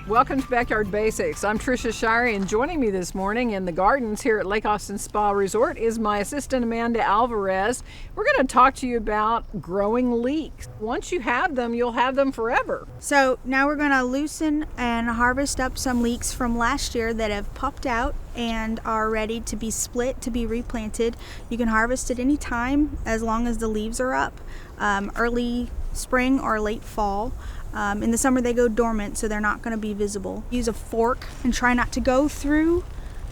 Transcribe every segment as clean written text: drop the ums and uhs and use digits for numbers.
Welcome to Backyard Basics. I'm Tricia Shirey, and joining me this morning in the gardens here at Lake Austin Spa Resort is my assistant Amanda Alvarez. We're going to talk to you about growing leeks. Once you have them, you'll have them forever. So now we're going to loosen and harvest up some leeks from last year that have popped out and are ready to be split to be replanted. You can harvest at any time as long as the leaves are up, early spring or late fall. In the summer they go dormant, so they're not going to be visible. Use a fork and try not to go through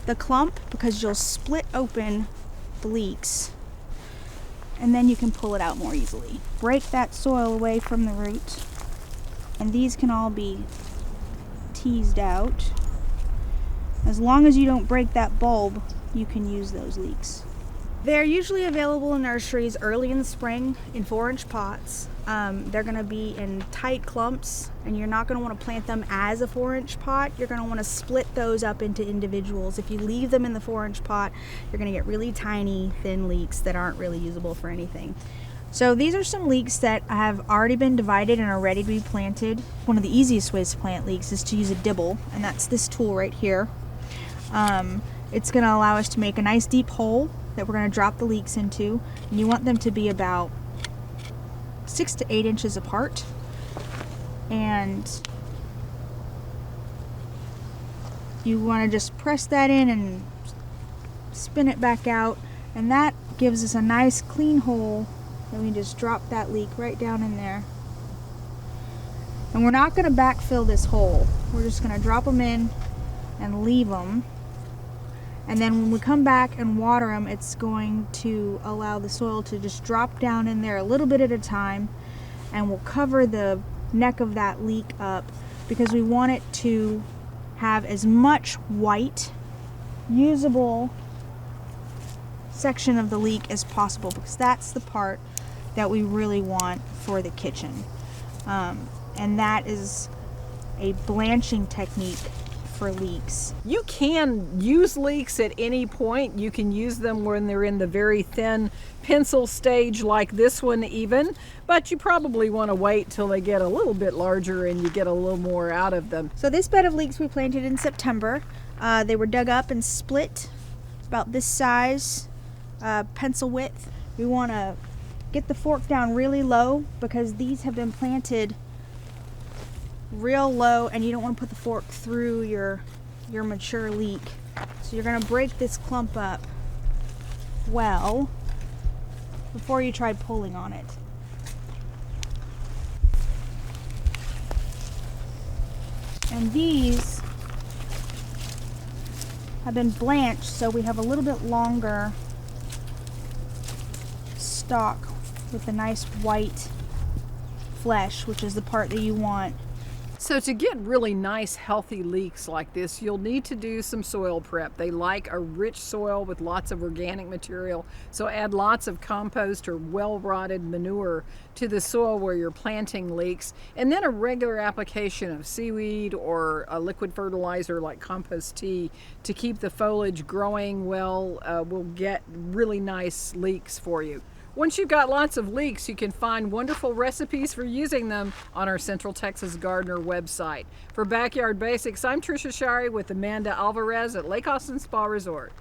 the clump because you'll split open the leeks, and then you can pull it out more easily. Break that soil away from the root, and these can all be teased out. As long as you don't break that bulb, you can use those leeks. They're usually available in nurseries early in the spring in 4-inch pots. They're going to be in tight clumps, and you're not going to want to plant them as a 4-inch pot. You're going to want to split those up into individuals. If you leave them in the 4-inch pot, you're going to get really tiny, thin leeks that aren't really usable for anything. So these are some leeks that have already been divided and are ready to be planted. One of the easiest ways to plant leeks is to use a dibble, and that's this tool right here. It's going to allow us to make a nice deep hole that we're going to drop the leeks into, and you want them to be about 6 to 8 inches apart, and you want to just press that in and spin it back out, and that gives us a nice clean hole. Then we just drop that leek right down in there, and we're not going to backfill this hole. We're just going to drop them in and leave them. And then when we come back and water them, it's going to allow the soil to just drop down in there a little bit at a time, and we'll cover the neck of that leek up because we want it to have as much white, usable section of the leek as possible, because that's the part that we really want for the kitchen. And that is a blanching technique for leeks. You can use leeks at any point. You can use them when they're in the very thin pencil stage like this one even, but you probably want to wait till they get a little bit larger and you get a little more out of them. So this bed of leeks we planted in September. They were dug up and split about this size, pencil width. We want to get the fork down really low because these have been planted real low, and you don't want to put the fork through your mature leek. So you're going to break this clump up well before you try pulling on it. And these have been blanched, so we have a little bit longer stalk with the nice white flesh, which is the part that you want. So to get really nice healthy leeks like this, you'll need to do some soil prep. They like a rich soil with lots of organic material, so add lots of compost or well-rotted manure to the soil where you're planting leeks, and then a regular application of seaweed or a liquid fertilizer like compost tea to keep the foliage growing well. Will get really nice leeks for you. Once you've got lots of leeks, you can find wonderful recipes for using them on our Central Texas Gardener website. For Backyard Basics, I'm Tricia Shirey with Amanda Alvarez at Lake Austin Spa Resort.